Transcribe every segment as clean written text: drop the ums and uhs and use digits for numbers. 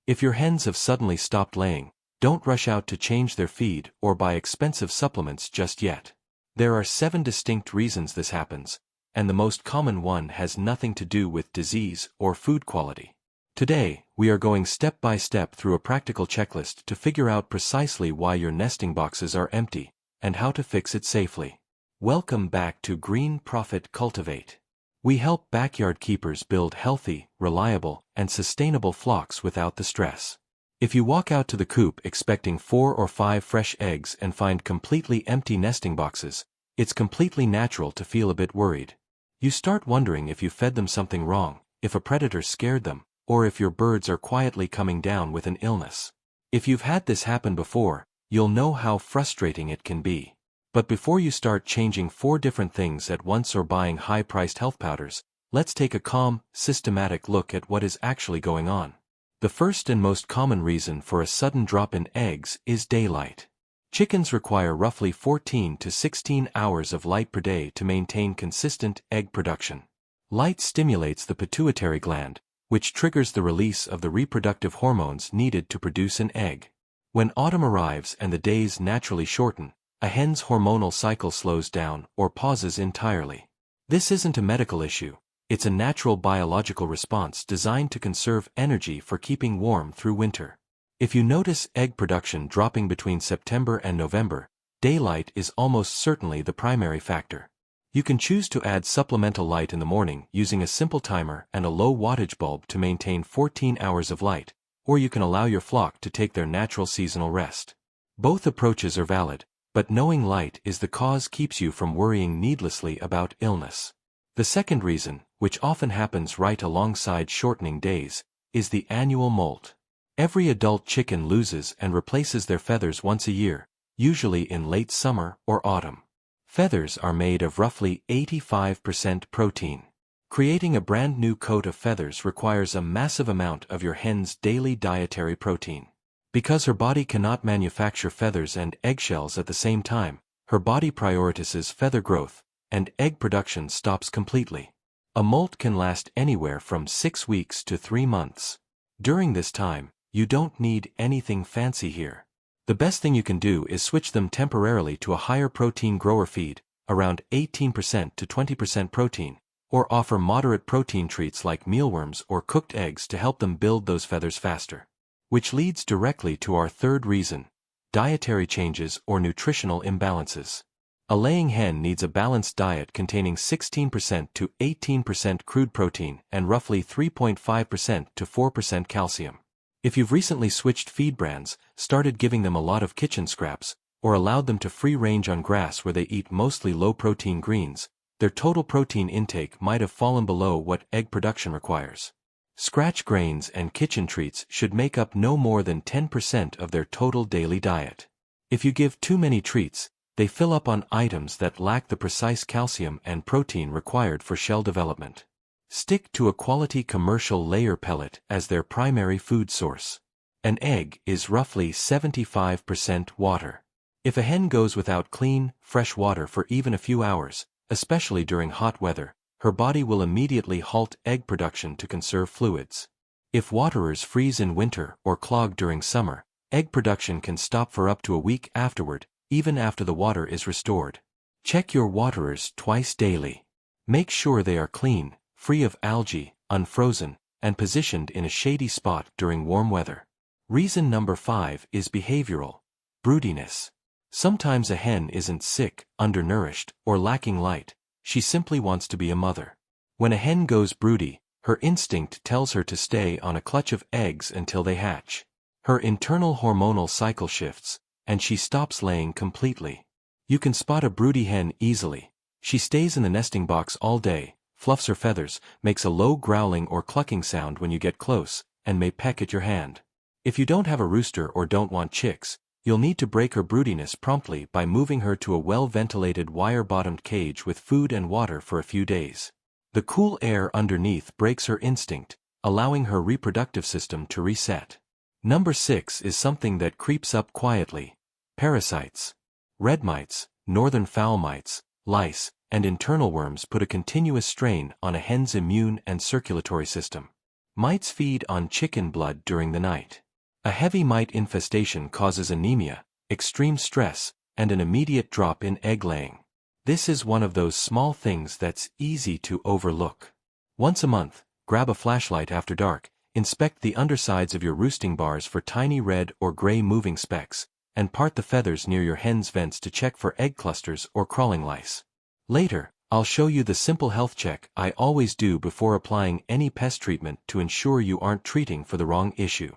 If your hens have suddenly stopped laying, don't rush out to change their feed or buy expensive supplements just yet. There are 7 distinct reasons this happens, and the most common one has nothing to do with disease or food quality. Today, we are going step by step through a practical checklist to figure out precisely why your nesting boxes are empty, and how to fix it safely. Welcome back to GreenProfitCultivate. We help backyard keepers build healthy, reliable, and sustainable flocks without the stress. If you walk out to the coop expecting 4 or 5 fresh eggs and find completely empty nesting boxes, it's completely natural to feel a bit worried. You start wondering if you fed them something wrong, if a predator scared them, or if your birds are quietly coming down with an illness. If you've had this happen before, you'll know how frustrating it can be. But before you start changing 4 different things at once or buying high-priced health powders, let's take a calm, systematic look at what is actually going on. The first and most common reason for a sudden drop in eggs is daylight. Chickens require roughly 14 to 16 hours of light per day to maintain consistent egg production. Light stimulates the pituitary gland, which triggers the release of the reproductive hormones needed to produce an egg. When autumn arrives and the days naturally shorten, a hen's hormonal cycle slows down or pauses entirely. This isn't a medical issue, it's a natural biological response designed to conserve energy for keeping warm through winter. If you notice egg production dropping between September and November, daylight is almost certainly the primary factor. You can choose to add supplemental light in the morning using a simple timer and a low wattage bulb to maintain 14 hours of light, or you can allow your flock to take their natural seasonal rest. Both approaches are valid, but knowing light is the cause keeps you from worrying needlessly about illness. The second reason, which often happens right alongside shortening days, is the annual molt. Every adult chicken loses and replaces their feathers once a year, usually in late summer or autumn. Feathers are made of roughly 85% protein. Creating a brand new coat of feathers requires a massive amount of your hen's daily dietary protein. Because her body cannot manufacture feathers and eggshells at the same time, her body prioritizes feather growth, and egg production stops completely. A molt can last anywhere from 6 weeks to 3 months. During this time, you don't need anything fancy here. The best thing you can do is switch them temporarily to a higher protein grower feed, around 18% to 20% protein, or offer moderate protein treats like mealworms or cooked eggs to help them build those feathers faster. Which leads directly to our third reason: dietary changes or nutritional imbalances. A laying hen needs a balanced diet containing 16% to 18% crude protein and roughly 3.5% to 4% calcium. If you've recently switched feed brands, started giving them a lot of kitchen scraps, or allowed them to free range on grass where they eat mostly low-protein greens, their total protein intake might have fallen below what egg production requires. Scratch grains and kitchen treats should make up no more than 10% of their total daily diet. If you give too many treats, they fill up on items that lack the precise calcium and protein required for shell development. Stick to a quality commercial layer pellet as their primary food source. An egg is roughly 75% water. If a hen goes without clean, fresh water for even a few hours, especially during hot weather, her body will immediately halt egg production to conserve fluids. If waterers freeze in winter or clog during summer, egg production can stop for up to a week afterward, even after the water is restored. Check your waterers twice daily. Make sure they are clean, free of algae, unfrozen, and positioned in a shady spot during warm weather. Reason number 5 is behavioral: broodiness. Sometimes a hen isn't sick, undernourished, or lacking light. She simply wants to be a mother. When a hen goes broody, her instinct tells her to stay on a clutch of eggs until they hatch. Her internal hormonal cycle shifts, and she stops laying completely. You can spot a broody hen easily. She stays in the nesting box all day, fluffs her feathers, makes a low growling or clucking sound when you get close, and may peck at your hand. If you don't have a rooster or don't want chicks, you'll need to break her broodiness promptly by moving her to a well-ventilated wire-bottomed cage with food and water for a few days. The cool air underneath breaks her instinct, allowing her reproductive system to reset. Number 6 is something that creeps up quietly: parasites. Red mites, northern fowl mites, lice, and internal worms put a continuous strain on a hen's immune and circulatory system. Mites feed on chicken blood during the night. A heavy mite infestation causes anemia, extreme stress, and an immediate drop in egg laying. This is one of those small things that's easy to overlook. Once a month, grab a flashlight after dark, inspect the undersides of your roosting bars for tiny red or gray moving specks, and part the feathers near your hen's vents to check for egg clusters or crawling lice. Later, I'll show you the simple health check I always do before applying any pest treatment to ensure you aren't treating for the wrong issue.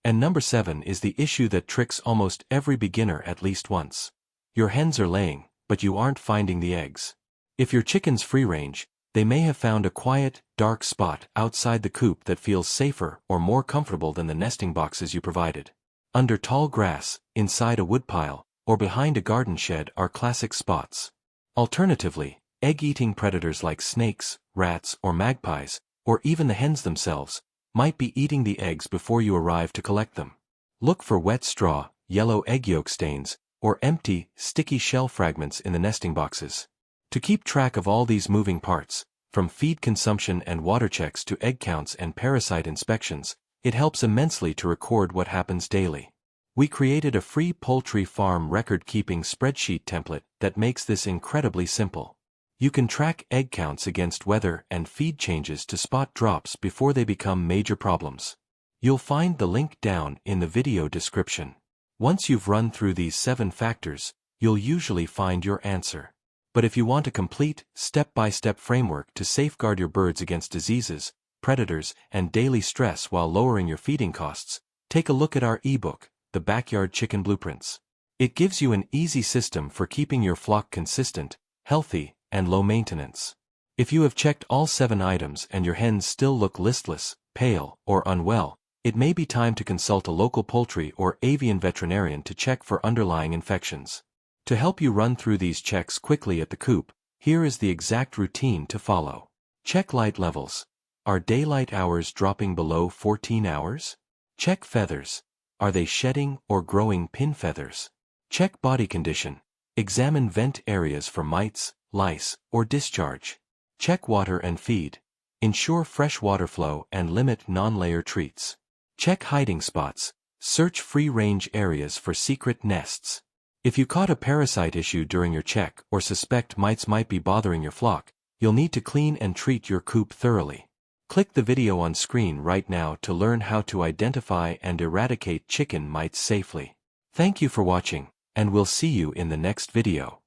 And number 7 is the issue that tricks almost every beginner at least once. Your hens are laying, but you aren't finding the eggs. If your chicken's free range, they may have found a quiet, dark spot outside the coop that feels safer or more comfortable than the nesting boxes you provided. Under tall grass, inside a woodpile, or behind a garden shed are classic spots. Alternatively, egg-eating predators like snakes, rats, or magpies, or even the hens themselves, might be eating the eggs before you arrive to collect them. Look for wet straw, yellow egg yolk stains, or empty, sticky shell fragments in the nesting boxes. To keep track of all these moving parts, from feed consumption and water checks to egg counts and parasite inspections, it helps immensely to record what happens daily. We created a free poultry farm record-keeping spreadsheet template that makes this incredibly simple. You can track egg counts against weather and feed changes to spot drops before they become major problems. You'll find the link down in the video description. Once you've run through these 7 factors, you'll usually find your answer. But if you want a complete, step-by-step framework to safeguard your birds against diseases, predators, and daily stress while lowering your feeding costs, take a look at our ebook, The Backyard Chicken Blueprints. It gives you an easy system for keeping your flock consistent, healthy, and low maintenance. If you have checked all 7 items and your hens still look listless, pale, or unwell, it may be time to consult a local poultry or avian veterinarian to check for underlying infections. To help you run through these checks quickly at the coop, here is the exact routine to follow. Check light levels. Are daylight hours dropping below 14 hours? Check feathers. Are they shedding or growing pin feathers? Check body condition. Examine vent areas for mites, lice, or discharge. Check water and feed. Ensure fresh water flow and limit non-layer treats. Check hiding spots. Search free-range areas for secret nests. If you caught a parasite issue during your check or suspect mites might be bothering your flock, you'll need to clean and treat your coop thoroughly. Click the video on screen right now to learn how to identify and eradicate chicken mites safely. Thank you for watching, and we'll see you in the next video.